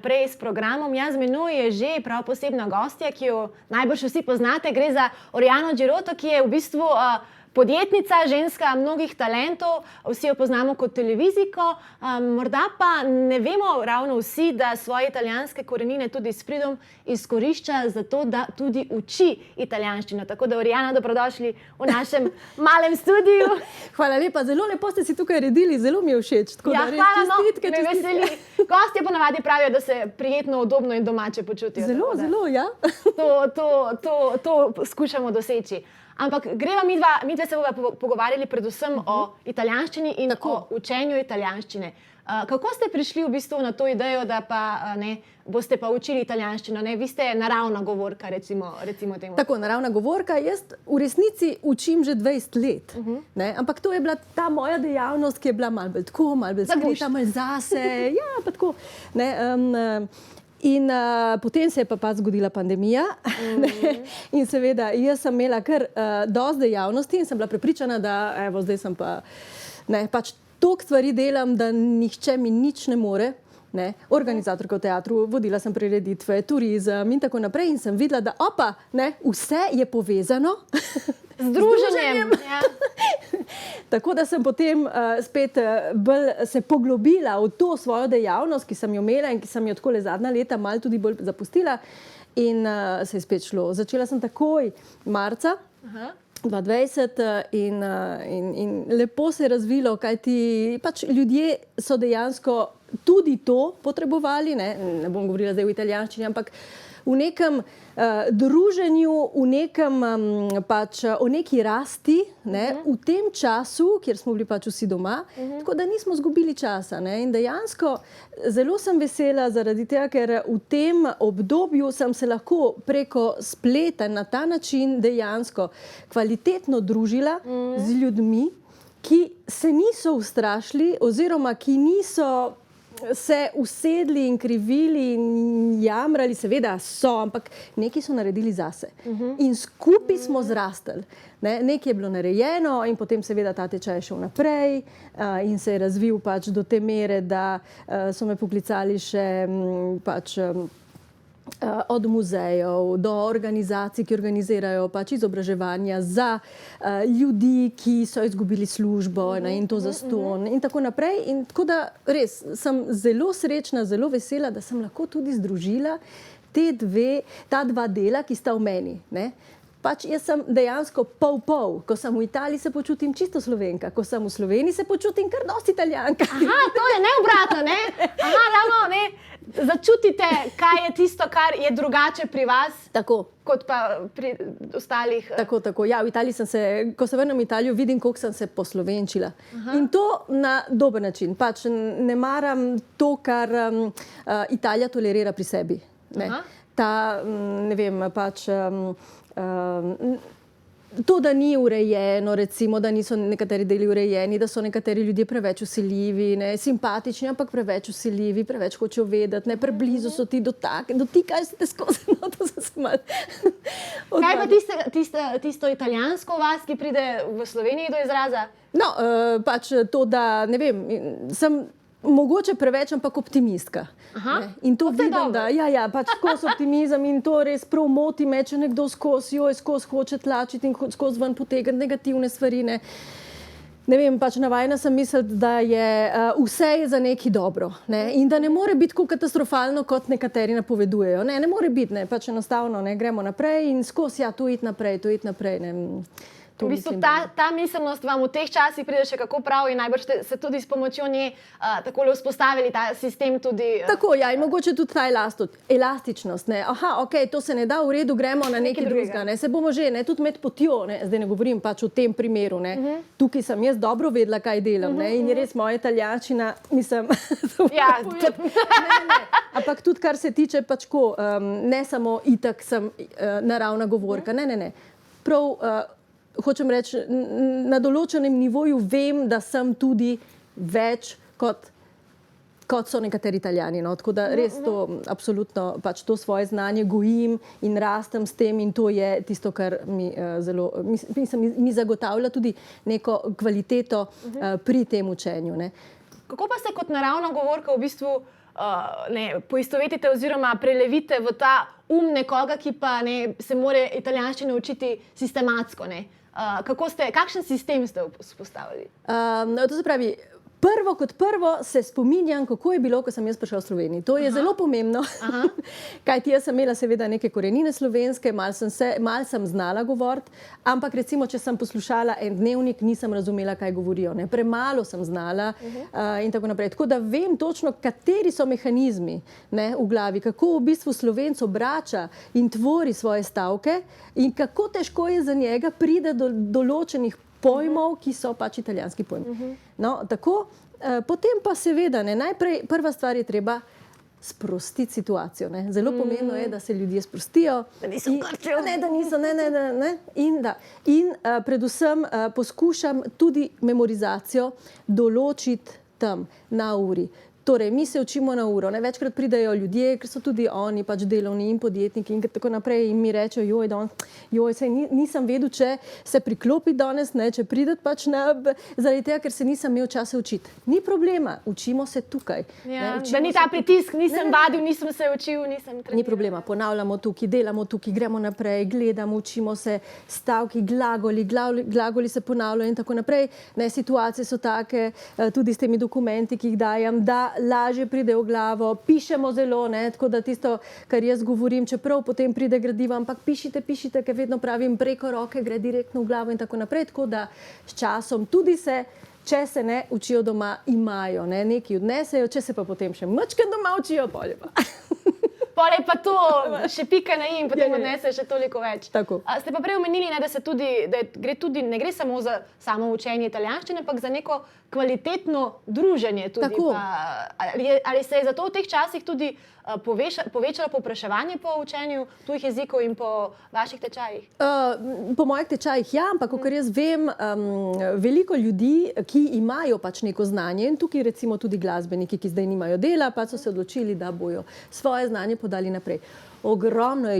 Prej s programom Jaz z menoj je že prav posebna gostja, ki jo najbrž vsi poznate. Gre za Oriano Girotto, ki je v bistvu podjetnica, ženska mnogih talentov. Vsi jo poznamo kot televizijko. Morda pa ne vemo ravno vsi, da svoje italijanske korenine tudi s pridom izkorišča za to, da tudi uči italijanščino. Tako da, Oriana, dobrodošli v našem malem studiu. Hvala lepa, zelo lepo ste si tukaj redili, zelo mi je všeč. Ja, hvala, me veseli. Gostje ponavadi pravijo, da se prijetno, udobno in domače počutijo. Zelo, ja. To skušamo doseči. Ampak greva midva se bova pogovarjali predvsem o italijanščini in o učenju italijanščine. Kako ste prišli v bistvu na to idejo, da pa boste pa učili italijanščino? Vi ste naravna govorka, recimo temu. Tako, naravna govorka. Jaz v resnici učim že 20 let. Ampak to je bila ta moja dejavnost, ki je bila malo bolj tako, malo bolj skrita, malo zase. Ja, pa tako. In potem se je pa zgodila pandemija in seveda jaz sem imela kar dosti dejavnosti in sem bila prepričana, da evo, zdaj sem pa pač toliko stvari delam, da nihče mi nič ne more. Organizatorka v teatru, vodila sem prireditve, turizem in tako naprej in sem videla, da vse je povezano z druženjem. Ja. Tako da sem potem spet bolj se poglobila v to svojo dejavnost, ki sem jo imela in ki sem jo tako le zadnja leta malo tudi bolj zapustila in se je spet šlo. Začela sem takoj marca 2020 in lepo se je razvilo, kajti pač ljudje so dejansko tudi to potrebovali, ne bom govorila zdaj v italijanščini, ampak v nekem druženju, v nekem pač o neki rasti, v tem času, kjer smo bili pač vsi doma, tako da nismo izgubili časa. In dejansko zelo sem vesela zaradi tega, ker v tem obdobju sem se lahko preko spleta na ta način dejansko kvalitetno družila z ljudmi, ki se niso ustrašili oziroma ki niso se usedli in krivili in jamrali, seveda so, ampak nekaj so naredili zase. In skupaj smo zrastli. Nekaj je bilo narejeno in potem seveda ta tečaj šel naprej in se je razvil pač do te mere, da so me poklicali še pač od muzejev do organizacij, ki organizirajo pač izobraževanja za ljudi, ki so izgubili službo in to zastonj in tako naprej. In tako da res sem zelo srečna, zelo vesela, da sem lahko tudi združila ta dva dela, ki sta v meni. Pač jaz sem dejansko pol. Ko sem v Italiji, se počutim čisto Slovenka. Ko sem v Sloveniji, se počutim kar dosti Italijanka. Aha, to je neobratno, Aha, ravno, začutite, kaj je tisto, kar je drugače pri vas, kot pa pri ostalih. Tako. Ja, v Italiji ko se vrnem v Italijo, vidim, koliko sem se poslovenčila. In to na dober način. Pač ne maram to, kar Italija tolerira pri sebi. Ta, ne vem, pač to, da ni urejeno, recimo, da niso nekateri deli urejeni, da so nekateri ljudje preveč vsiljivi, simpatični, ampak preveč vsiljivi, preveč hočejo vedeti, preblizu so ti dotikajo se te skozi, to se malo. Kaj pa tisto italijansko vas, ki pride v Sloveniji do izraza? No, pač to, da, ne vem, sem mogoče preveč, ampak optimistka. In to vidim, da pač skozi optimizem in to res prav moti me, če nekdo skozi hoče tlačiti in skozi ven potegniti negativne stvari. Ne vem, pač navajena sem misliti, da je vse je za nekaj dobro. In da ne more biti tako katastrofalno, kot nekateri napovedujejo. Ne more biti, pač enostavno gremo naprej in skozi to iti naprej. V bistvu ta miselnost vam v teh časih pride še kako prav in najbrž ste se tudi s pomočjo nje takole vzpostavili ta sistem tudi. Tako, ja, in mogoče tudi ta elastičnost. Aha, to se ne da, v redu, gremo na nekaj drugega. Se bomo že, tudi med potjo, zdaj ne govorim pač v tem primeru. Tukaj sem jaz dobro vedela, kaj delam. In je res moja italijanščina, mislim. Ja, ampak tudi, kar se tiče pač ne samo itak sem naravna govorka. Ne. Prav hočem reči, na določenem nivoju vem, da sem tudi več kot so nekateri Italijani. Tako da res to absolutno pač to svoje znanje gojim in rastem s tem in to je tisto, kar mi zelo, mi zagotavlja tudi neko kvaliteto pri tem učenju. Kako pa se kot naravna govorka v bistvu poistovetite oziroma prelevite v ta nekoga, ki pa se mora italijanščino učiti sistematsko. Kakšen sistem ste vzpostavili? To se pravi, prvo kot prvo se spominjam, kako je bilo, ko sem jaz prišla v Sloveniji. To je zelo pomembno, kajti jaz sem imela seveda neke korenine slovenske, malo sem znala govoriti, ampak recimo, če sem poslušala en dnevnik, nisem razumela, kaj govorijo. Premalo sem znala in tako naprej. Tako da vem točno, kateri so mehanizmi v glavi, kako v bistvu Slovenc obrača in tvori svoje stavke in kako težko je za njega pride do določenih pojmov, ki so pač italijanski pojmi. No, tako, potem pa seveda, najprej prva stvar je treba sprostiti situacijo. Zelo pomembno je, da se ljudje sprostijo. Da niso krčijo. Da niso, In predvsem poskušam tudi memorizacijo določiti tam na uri. Torej, mi se učimo na uro. Večkrat pridejo ljudje, ker so tudi oni pač delovni in podjetniki in tako naprej in mi rečejo, nisem vedel, če se priklopi danes, če prideti pač zaradi tega, ker se nisem imel časa učiti. Ni problema, učimo se tukaj. Da ni ta pritisk, nisem vadil, nisem se učil, nisem treniral. Ni problema, ponavljamo tukaj, delamo tukaj, gremo naprej, gledamo, učimo se stavki, glagoli se ponavljajo in tako naprej. Situacije so take, tudi s temi dokumenti, ki jih dajem, da lažje pride v glavo, pišemo zelo, tako da tisto, kar jaz govorim, čeprav potem pride gradivo, ampak pišite, ker vedno pravim, preko roke gre direktno v glavo in tako naprej, tako da s časom tudi če se ne učijo doma, imajo, nekaj odnesejo, če se pa potem še majčkeno doma učijo, polje pa. Pole pa to, še pika na i in potem odnese še toliko več. Tako. Ste pa prej omenili, ne gre samo za samo učenje italijanščine, ampak za neko kvalitetno druženje tudi. Ali se je zato v teh časih tudi povečalo povpraševanje po učenju tujih jezikov in po vaših tečajih? Po mojih tečajih ampak kakor jaz vem, veliko ljudi, ki imajo pač neko znanje in tukaj recimo tudi glasbeniki, ki zdaj nimajo dela, pa so se odločili, da bojo svoje znanje podali naprej. Ogromno je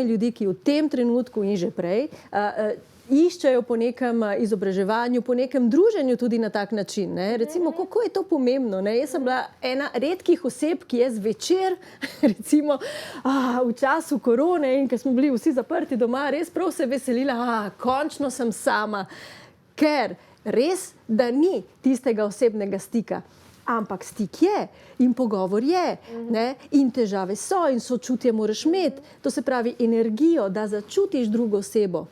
ljudi, ki v tem trenutku in že prej iščejo po nekem izobraževanju, po nekem druženju tudi na tak način. Recimo, kako je to pomembno. Jaz sem bila ena redkih oseb, ki je zvečer, recimo v času korone in ker smo bili vsi zaprti doma, res prav se veselila, končno sem sama. Ker res, da ni tistega osebnega stika. Ampak stik je in pogovor je in težave so in sočutje moraš imeti. To se pravi energijo, da začutiš drugo osebo.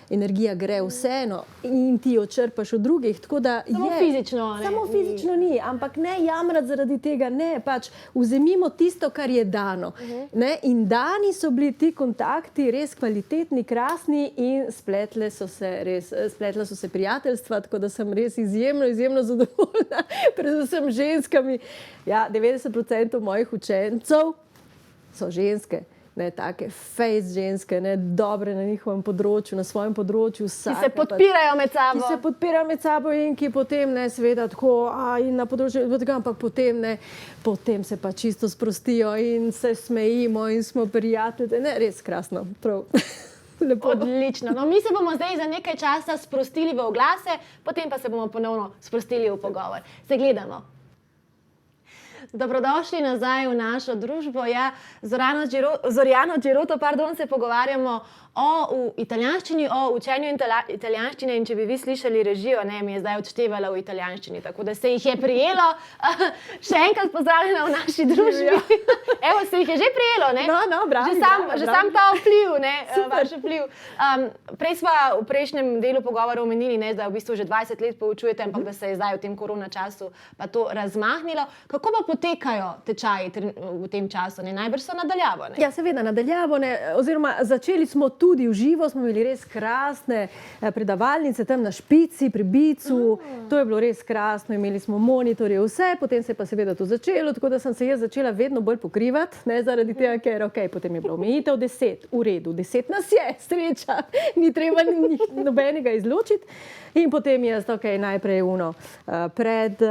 Energija gre vseeno in ti jo črpaš od drugih. Samo fizično. Samo fizično ni, ampak ne jamrati zaradi tega. Pač vzemimo tisto, kar je dano. In dani so bili ti kontakti res kvalitetni, krasni in spletla so se prijateljstva, tako da sem res izjemno zadovoljna, predvsem ženskami. 90% mojih učencev so ženske. Take face ženske, dobre na njihovem področju, na svojem področju. Ki se podpirajo med sabo. Ki se podpirajo med sabo in ki potem seveda tako in na področju, ampak potem se pa čisto sprostijo in se smejimo in smo prijatelji. Res krasno, prav. Lepo. Odlično. No, mi se bomo zdaj za nekaj časa sprostili v oglase, potem pa se bomo ponovno sprostili v pogovor. Se gledamo. Dobrodošli nazaj v našo družbo. Zorjano Giroto, se pogovarjamo o italijanščini, o učenju italijanščine in če bi vi slišali režijo, mi je zdaj odštevala v italijanščini, tako da se jih je prijelo. Še enkrat pozdravljena v naši družbi. Evo, se jih je že prijelo, ne? No, bravo. Že sam ta vpliv, vaš vpliv. Prej sva v prejšnjem delu pogovora omenili, da v bistvu že 20 let poučujete, ampak da se je zdaj v tem korona času pa to razmahnilo. Kako pa potekajo tečaji v tem času? Najbrž so nadaljavo, ne? Ja, seveda nadaljavo, oziroma začeli smo tudi v živo, smo imeli res krasne predavalnice tam na Špici, pri Bicu, to je bilo res krasno, imeli smo monitorje, vse, potem se je pa seveda to začelo, tako da sem se jaz začela vedno bolj pokrivati skrivati, ne, zaradi tega, ker potem je bila omejitev 10, v redu, 10 nas je, sreča, ni treba nobenega izločiti. In potem je najprej pred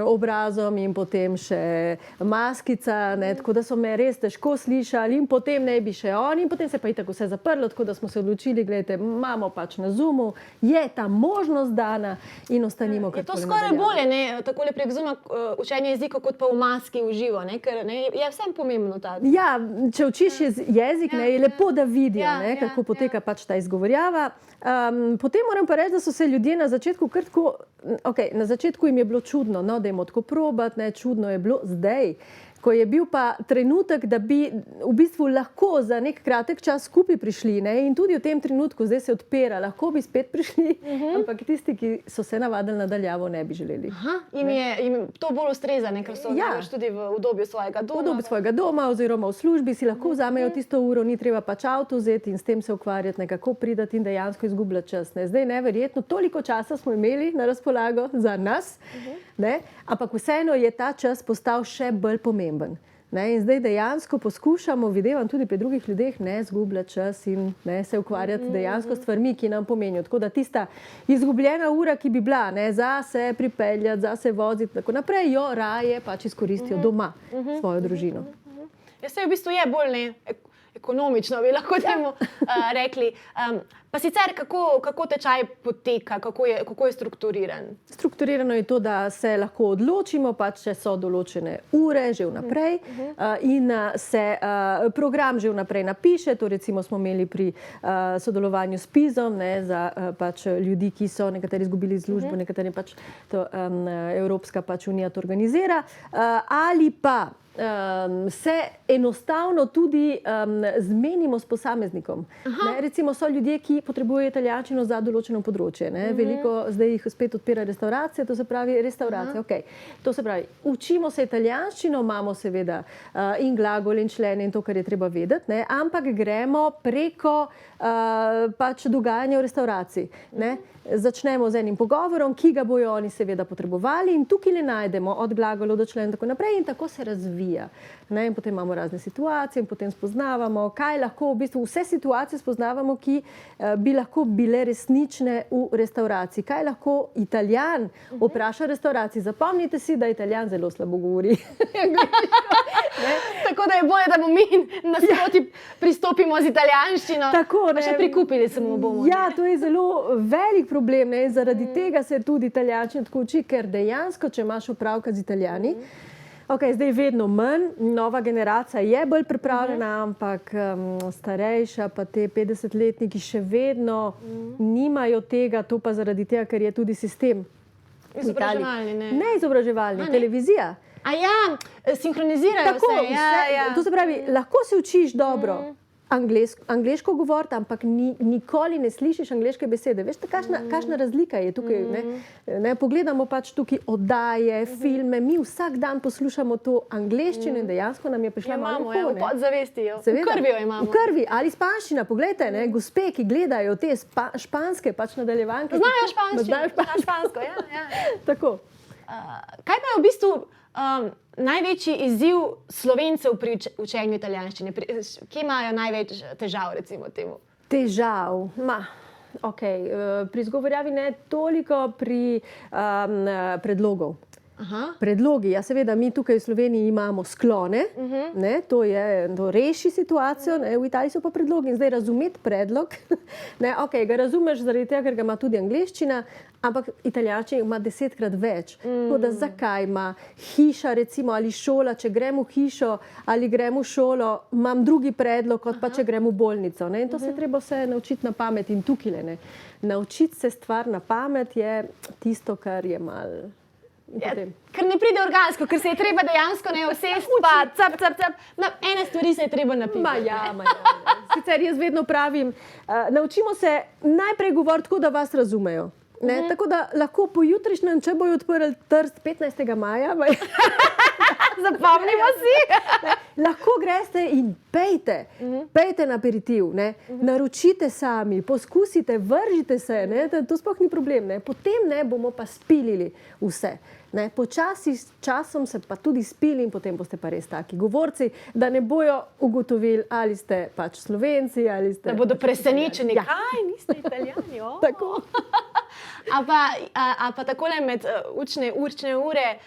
obrazom in potem še maskica, ne, tako da so me res težko slišali in potem ne bi še on in potem se pa itak vse zaprlo, tako da smo se odločili, gledajte, imamo pač na Zoomu, je ta možnost dana in ostanimo Je to skoraj bolje, ne, takole prek Zooma učenje jezikov, kot pa v maski v živo, ne, ker ne, je vsem pomembno ta. Ja, če učiš jezik, ne, je lepo, da vidijo, ne, kako poteka pač ta izgovorjava. Potem moram pa reči, da so se ljudje na začetku kar tako, na začetku jim je bilo čudno, no, dajmo tako probati, ne, čudno je bilo zdaj, ko je bil pa trenutek, da bi v bistvu lahko za nek kratek čas skupaj prišli, ne, in tudi v tem trenutku zdaj se odpira, lahko bi spet prišli, ampak tisti, ki so se navadili nadaljavo, ne bi želeli. Jim to bolj ustreza, ne, ker so tudi v udobju svojega doma. V udobju svojega doma oziroma v službi si lahko vzamejo tisto uro, ni treba pač avto vzeti in s tem se ukvarjati, nekako pridati in dejansko izgubljati čas. Ne. Zdaj neverjetno, toliko časa smo imeli na razpolago za nas, ne, ampak vseeno je ta čas postal še bolj pomemben. Ne, in zdaj dejansko poskušamo, videvam tudi pri drugih ljudeh, ne zgubljati čas in ne, se ukvarjati dejansko s stvarmi, ki nam pomenijo. Tako da tista izgubljena ura, ki bi bila, ne, za se pripeljati, za se voziti, tako naprej, jo raje pač izkoristijo doma, svojo družino. Ja, se v bistvu je bolj ekonomično, bi lahko temu rekli. Pa sicer, kako tečaj poteka, kako je strukturiran? Strukturirano je to, da se lahko odločimo, pač če so določene ure že vnaprej in se program že vnaprej napiše. To recimo smo imeli pri sodelovanju s PIZ-om, ne, za pač ljudi, ki so nekateri izgubili službo, nekateri pač to Evropska pač unija to organizira. Ali pa se enostavno tudi zmenimo s posameznikom. Ne, recimo so ljudje, ki potrebujejo italijanščino za določeno področje. Ne. Veliko zdaj jih spet odpira restauracije, to se pravi restauracije. To se pravi, učimo se italijanščino, imamo seveda in glagol in člene in to, kar je treba vedeti, ne, ampak gremo preko pač dogajanja v restauraciji. Ne. Začnemo z enim pogovorom, ki ga bojo oni seveda potrebovali in tukaj le najdemo od glagolov do členov in tako naprej in tako se razvija. Ne, in potem imamo razne situacije in potem spoznavamo, kaj lahko v bistvu vse situacije spoznavamo, ki bi lahko bile resnične v restauraciji. Kaj lahko Italijan vpraša v restauraciji? Zapomnite si, da Italijan zelo slabo govori. Tako da je bolje, da bomo mi nasproti pristopimo z italijanščino, tako, pa še prikupili se mu bomo. Ja, to je zelo velik problem, ne? Zaradi tega se tudi italijanščina tako uči, ker dejansko, če imaš opravka z Italijani, zdaj vedno manj, nova generacija je bolj pripravljena, ampak starejša, pa te 50-letniki še vedno nimajo tega, to pa zaradi tega, ker je tudi sistem. Izobraževalni, ne? Ne izobraževalni, televizija. A ja, sinhronizirajo tako, se. Ja. To se pravi, lahko se učiš dobro angleško govoriti, ampak nikoli ne slišiš angleške besede. Veš, kakšna razlika je tukaj? Ne, pogledamo pač tukaj oddaje, filme, mi vsak dan poslušamo to angleščino in dejansko nam je prišla malo v podzavesti, v krvi jo imamo. V krvi ali španščina, poglejte, ne, gospe, ki gledajo te španske pač nadaljevanke. Znajo špansko, ja. Tako. Kaj pa je v bistvu največji izziv Slovencev pri učenju italijanščine? Kje imajo največ težav, recimo temu? Težav? Pri izgovorjavi ne toliko, pri predlogov. Predlogi, ja seveda, mi tukaj v Sloveniji imamo sklone, ne, to reši situacijo, ne, v Italiji so pa predlogi in zdaj razumeti predlog, ne, ga razumeš zaradi tega, ker ga ima tudi angleščina, ampak italijanščina ima 10-krat več. Tako da zakaj ima hiša recimo ali šola, če grem v hišo ali grem v šolo, imam drugi predlog, kot pa če grem v bolnico, ne, in to se treba vse naučiti na pamet in tukaj, ne. Naučiti se stvar na pamet je tisto, kar je malo. Ja, ker ne pride organsko, ker se je treba dejansko ne usesti, pa cap. Ene stvari se je treba napiti. Sicer jaz vedno pravim, naučimo se najprej govoriti tako, da vas razumejo. Ne? Tako da lahko pojutrišnjem, če bojo odprli Trst 15. maja, zapomnimo si, lahko greste in pejte na aperitiv, ne? Naročite sami, poskusite, vržite se, ne? To sploh ni problem. Ne? Potem ne bomo pa spilili vse. Ne, počasi s časom se pa tudi spili in potem boste pa res taki govorci, da ne bojo ugotovili, ali ste pač Slovenci, ali ste... Da bodo presenečeni, Ja. kaj, niste Italijani? Tako. A pa takole med učne ure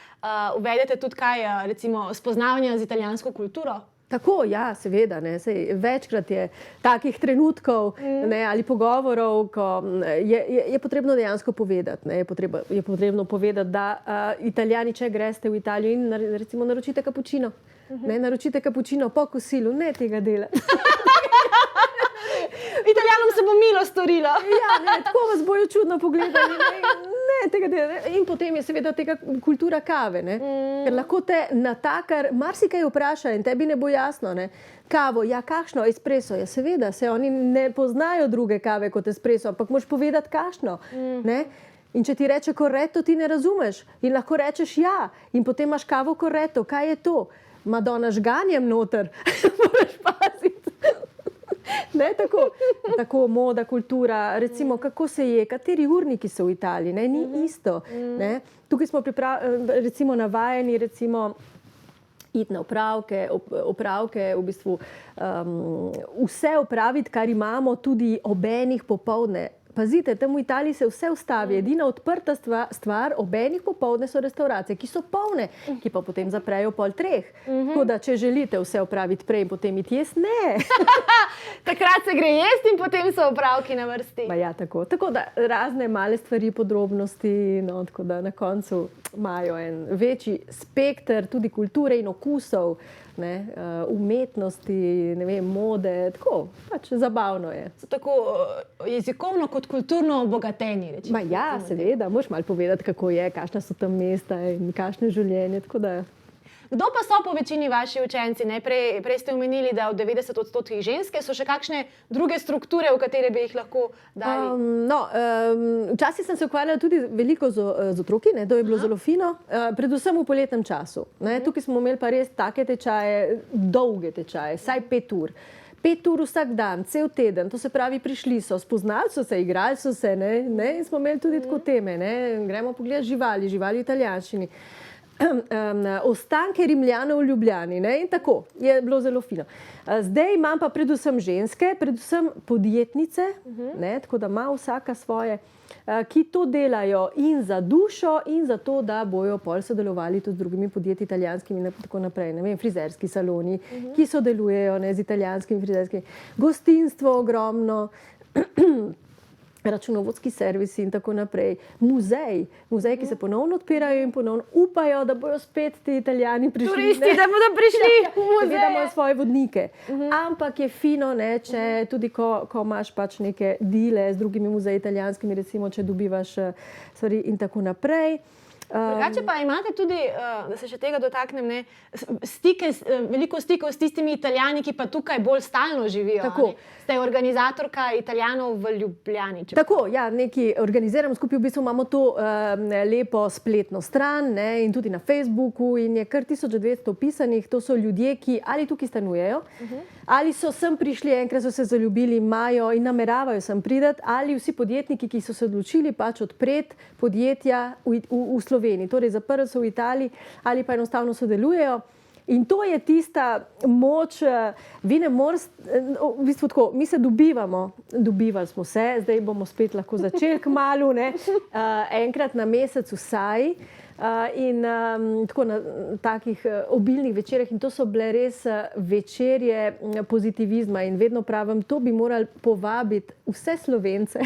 uvedete tudi kaj, recimo, spoznavanja z italijansko kulturo? Tako, ja, seveda. Ne, sej, večkrat je takih trenutkov ne, ali pogovorov, ko je potrebno dejansko povedati. Ne, je potrebno povedati, da Italijani, če greste v Italijo in recimo naročite kapučino, ne, naročite kapučino po kosilu, ne tega dela. Italijanom se bo milo storilo. Ja, ne, tako vas bojo čudno pogledali. Ne, tega dela. Ne. In potem je seveda tega kultura kave. Ne. Ker lahko te natakar marsikaj vpraša in tebi ne bo jasno. Ne. Kavo, ja, kakšno espresso? Ja, seveda, se oni ne poznajo druge kave kot espresso, ampak moraš povedati kakšno. Ne. In če ti reče corretto, ti ne razumeš. In lahko rečeš ja. In potem imaš kavo corretto. Kaj je to? Madonna žganjem noter. Moraš paziti. Ne, tako moda, kultura, recimo kako se je, kateri urniki so v Italiji, ne, ni isto. Ne. Tukaj smo recimo navajeni iti na opravke, v bistvu vse opraviti, kar imamo, tudi ob enih popoldne. Pazite, tam v Italiji se vse ustavi. Edina odprta stvar ob enih popoldne so restauracije, ki so polne, ki pa potem zaprejo pol 3. Tako da, če želite vse opraviti prej in potem iti jesti, ne. Takrat se gre jesti in potem so opravki na vrsti. Ja, tako. Tako da razne male stvari, podrobnosti, no, tako da na koncu imajo en večji spekter tudi kulture in okusov, ne, umetnosti, ne vem, mode, tako, pač zabavno je. So tako jezikovno kot kulturno obogateni, rečemo. Ja, seveda, moraš malo povedati, kako je, kakšna so tam mesta in kakšno življenje, tako da... Kdo pa so po večini vaši učenci? Ne? Prej ste omenili, da od 90% ženske, so še kakšne druge strukture, v katere bi jih lahko dali? Včasih sem se ukvarjala tudi veliko z otroki, ne? To je bilo zelo fino, predvsem v poletnem času. Ne? Tukaj smo imeli pa res take tečaje, dolge tečaje, saj 5 ur. 5 ur vsak dan, cel teden, to se pravi, prišli so, spoznali so se, igrali so se, ne? In smo imeli tudi tako teme, ne? Gremo pogledati živali v italijanščini. Ostanke Rimljanov v Ljubljani, ne? In tako, je bilo zelo fino. Zdaj imam pa predvsem ženske, predvsem podjetnice, ne? Tako da ima vsaka svoje, ki to delajo in za dušo in za to, da bojo pol sodelovali tudi z drugimi podjetji italijanskimi in tako naprej. Ne vem, frizerski saloni, ki sodelujejo, ne, z italijanskimi frizerskimi. Gostinstvo ogromno, računovodski servisi in tako naprej. Muzeji, ki se ponovno odpirajo in ponovno upajo, da bojo spet ti Italijani prišli. Turisti, da bodo prišli v muzej. Seveda imajo svoje vodnike. Ampak je fino, ne, če tudi ko imaš pač neke dile z drugimi muzeji italijanskimi, recimo, če dobivaš stvari in tako naprej. Drugače pa imate tudi, da se še tega dotaknem, ne, veliko stikov s tistimi Italijani, ki pa tukaj bolj stalno živijo. Tako. Ste organizatorka Italijanov v Ljubljani. Tako, ja, nekaj organiziramo skupaj, v bistvu imamo to lepo spletno stran, ne, in tudi na Facebooku in je kar 1200 pisanih. To so ljudje, ki ali tukaj stanujejo, ali so sem prišli, enkrat so se zaljubili, imajo in nameravajo sem priti, ali vsi podjetniki, ki so se odločili pač odpreti podjetja v Sloveniji, torej zaprli so v Italiji ali pa enostavno sodelujejo. In to je tista moč, vi ne morete, v bistvu tako, mi se dobivali smo se, zdaj bomo spet lahko začeli kmalu, ne, enkrat na mesec vsaj. In tako na takih obilnih večerjah, in to so bile res večerje pozitivizma in vedno pravim, to bi morali povabiti vse Slovence.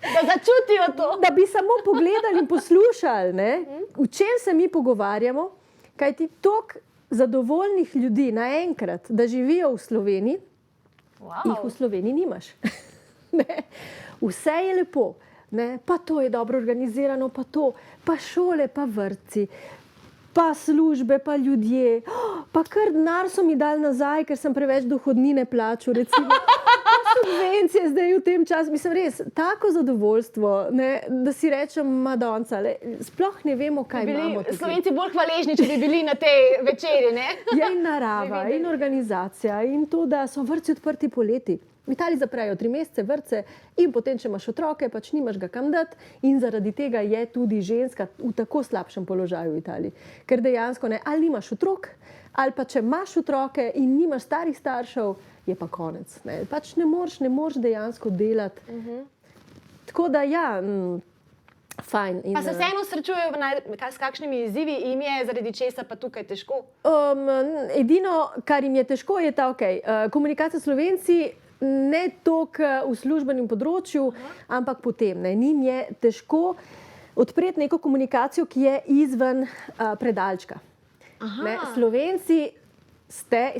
Da začutijo to. Da bi samo pogledali in poslušali, ne, v čem se mi pogovarjamo, kajti toliko zadovoljnih ljudi naenkrat, da živijo v Sloveniji, jih v Sloveniji nimaš. Ne. Vse je lepo, ne. Pa to je dobro organizirano, pa to, pa šole, pa vrtci, pa službe, pa ljudje, pa kar denar so mi dali nazaj, ker sem preveč dohodnine plačal, recimo. subvencije zdaj v tem času. Mislim, res, tako zadovoljstvo, ne, da si rečem, Madonca, sploh ne vemo, kaj imamo tukaj. Slovenci bolj hvaležni, če bi bili na tej večeri, ne? Je in narava, in organizacija, in to, da so vrtci odprti poleti. V Italiji zaprejo 3 mesece vrtce in potem, če imaš otroke, pač nimaš ga kam dati in zaradi tega je tudi ženska v tako slabšem položaju v Italiji. Ker dejansko ne, ali nimaš otrok, ali pa če imaš otroke in nimaš starih staršev, je pa konec. Ne. Pač ne moreš dejansko delati. Tako da ja, fajn. Pa se vseeno srečujejo s kakšnimi izzivi, jim je zaradi česa pa tukaj težko? Edino, kar jim je težko, je ta komunikacija s Slovenci, ne toliko v službenem področju, ampak potem. Njim je težko odpreti neko komunikacijo, ki je izven predalčka. Slovenci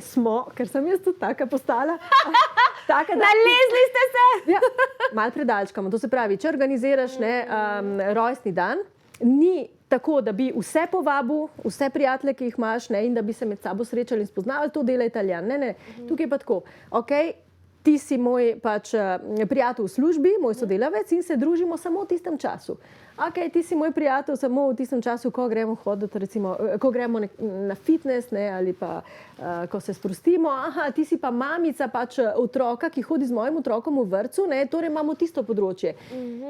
smo, ker sem jaz tudi taka postala. Nalezli ste se! Ja, malo predalčkamo. To se pravi, če organiziraš rojstni dan, ni tako, da bi vse povabil, vse prijatelje, ki jih imaš, in da bi se med sabo srečali in spoznavali, to dela Italijan. Ne. Tukaj pa tako, ti si moj prijatelj v službi, moj sodelavec in se družimo samo v tistem času. Ti si moj prijatelj samo v tistem času, ko gremo hoditi, recimo, ko gremo na fitness, ali pa ko se sprostimo. Ti si pa mamica otroka, ki hodi z mojim otrokom v vrtcu, torej imamo tisto področje.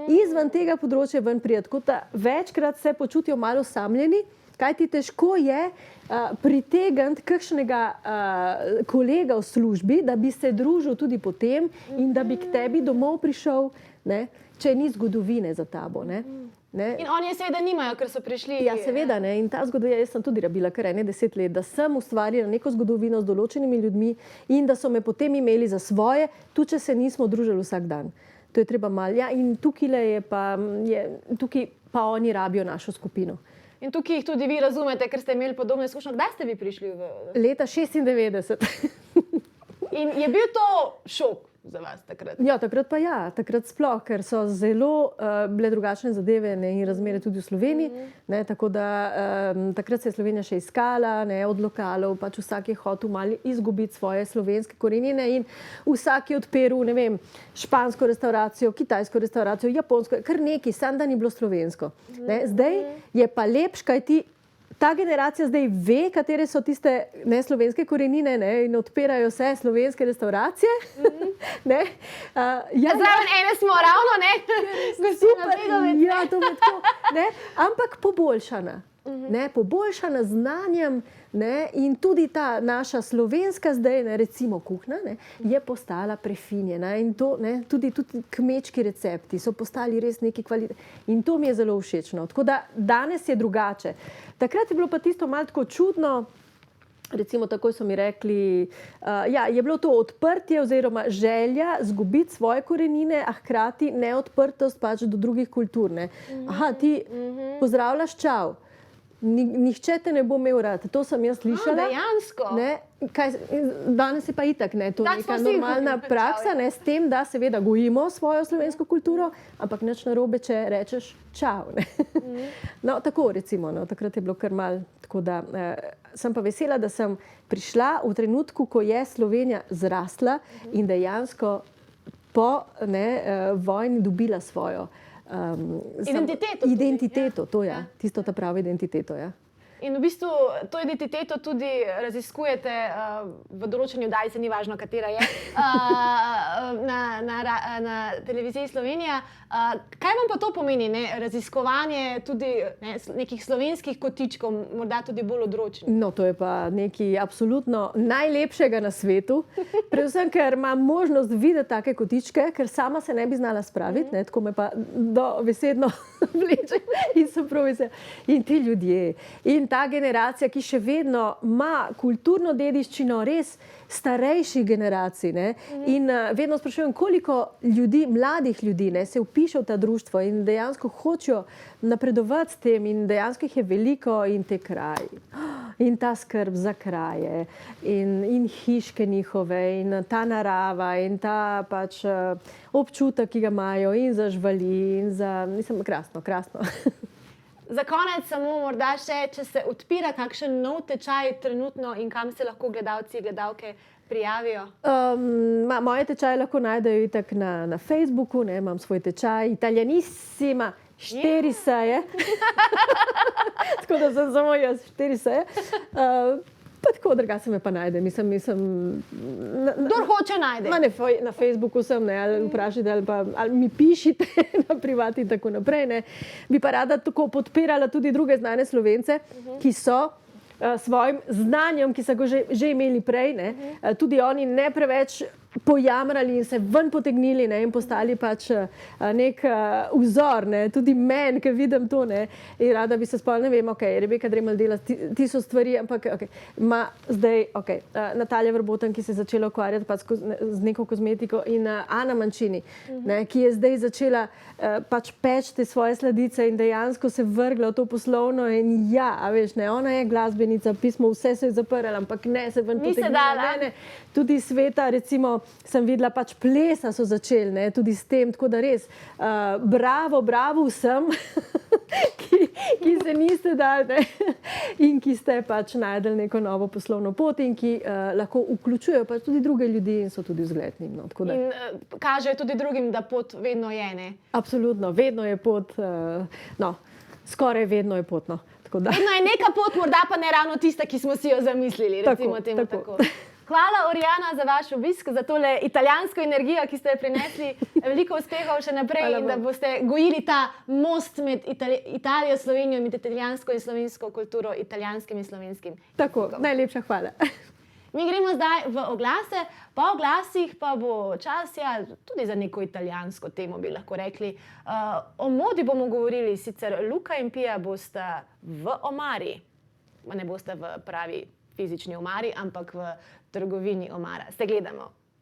Izven tega področja ven prijeti, kot da večkrat se počutijo malo osamljeni, kaj ti težko je pritegniti kakšnega kolega v službi, da bi se družil tudi potem in da bi k tebi domov prišel, če ni zgodovine za tabo. In oni je seveda nimajo, ker so prišli. Ja, seveda, in ta zgodovina, jaz sem tudi rabila kar 10 let, da sem ustvarila neko zgodovino z določenimi ljudmi in da so me potem imeli za svoje, tudi če se nismo družili vsak dan. To je treba malo. Ja, in tukaj pa oni rabijo našo skupino. In tukaj jih tudi vi razumete, ker ste imeli podobne izkušnje. Kdaj ste vi prišli? Leta 96. In je bil to šok za vas takrat? Ja, takrat pa ja, takrat sploh, ker so zelo bile drugačne zadeve in razmere tudi v Sloveniji. Tako da takrat se je Slovenija še iskala, od lokalov, pač vsak je hotel malo izgubiti svoje slovenske korenine in vsak je odprl, špansko restauracijo, kitajsko restauracijo, japonsko, kar nekaj, samo da ni bilo slovensko. Zdaj je pa lepš, kaj ti ta generacija zdaj ve, katere so tiste neslovenske korenine in odpirajo se slovenske restauracije. Zraven ene smo ravno, super, ja, to je tako. Ampak poboljšana. Poboljšana z znanjem in tudi ta naša slovenska zdaj, recimo kuhna, je postala prefinjena in to, tudi kmečki recepti so postali res neki kvalitetni in to mi je zelo všečno. Tako da danes je drugače. Takrat je bilo pa tisto malo tako čudno, recimo takoj so mi rekli, je bilo to odprtje oziroma želja zgubiti svoje korenine, a hkrati neodprtost pač do drugih kultur. Ti pozdravljaš, čau. Nihče te ne bo imel rad. To sem jaz slišala. Dejansko? Danes je pa itak, to je neka normalna praksa, s tem, da seveda gojimo svojo slovensko kulturo, ampak nič narobe, če rečeš čau. Tako recimo, takrat je bilo kar malo. Tako da sem pa vesela, da sem prišla v trenutku, ko je Slovenija zrasla in dejansko po vojni dobila svojo identiteto, to je, tisto ta pravi identiteto, ja. In v bistvu to identiteto tudi raziskujete v določeni oddaji, se ni važno, katera je, na televiziji Slovenija. Kaj vam pa to pomeni, raziskovanje tudi nekih slovenskih kotičkov, morda tudi bolj odročnih? No, to je pa nekaj absolutno najlepšega na svetu. Predvsem, ker imam možnost videti take kotičke, ker sama se ne bi znala spraviti, tako me pa dobesedno vleče in so prav veseli. In ti ljudje, in ta generacija, ki še vedno ima kulturno dediščino res starejših generacij. In vedno sprašujem, koliko ljudi, mladih ljudi, se vpiše v ta društvo in dejansko hočejo napredovati s tem in dejansko jih je veliko in te kraji. In ta skrb za kraje in hiške njihove in ta narava in ta pač občutek, ki ga imajo in za živali in za, mislim, krasno. Za konec samo morda še, če se odpira kakšen nov tečaj trenutno in kam se lahko gledalci, gledalke prijavijo? Moje tečaje lahko najdejo itak na Facebooku, ne, imam svoj tečaj Italianissima, 4 seje. Tako da sem samo jaz 4 seje. Pa tako drugače me pa najde. Kdor hoče najde. Na Facebooku sem, ne, ali vprašajte, ali mi pišite na privat in tako naprej. Ne. Bi pa rada tako podpirala tudi druge znane Slovence, ki so svojim znanjem, ki so ga že imeli prej, ne, tudi oni ne preveč pojamrali in se ven potegnili, ne, in postali pač nek vzor, ne, tudi meni, ki vidim to, ne, in rada bi se spomnila, ne vem, Rebeka Dremelj dela tisto stvari, ampak ima zdaj, Natalija Vrbotan, ki se je začela ukvarjati pač z neko kozmetiko, in Ana Mancini, ne, ki je zdaj začela pač peči te svoje sladice in dejansko se vrgla v to poslovno in a veš, ne, ona je glasbenica, pismo, vse se je zaprla, ampak ne se ven potegnila, ne, tudi sveta, recimo, sem videla, pač plesa so začeli, ne, tudi s tem, tako da res, bravo vsem, ki se niste dali, ne, in ki ste pač najdeli neko novo poslovno pot in ki lahko vključujejo pač tudi druge ljudi in so tudi vzgledni. No, tako da. In kažejo tudi drugim, da pot vedno je, ne? Absolutno, vedno je pot, skoraj vedno je pot, no. Vedno je neka pot, morda pa ne ravno tista, ki smo si jo zamislili, recimo temu tako. Hvala, Oriana, za vaš obisk, za tole italijansko energijo, ki ste jo prinesli. Veliko uspehov še naprej in da boste gojili ta most med Italijo, Slovenijo, med italijansko in slovensko kulturo, italijanskim in slovenskim. Tako, najlepša hvala. Mi gremo zdaj v oglase, po oglasih pa bo čas, tudi za neko italijansko temo bi lahko rekli. O modi bomo govorili, sicer Luka in Pia bosta v omari, ne bosta v pravi fizični omari, ampak v trgovini omara. Se gledamo.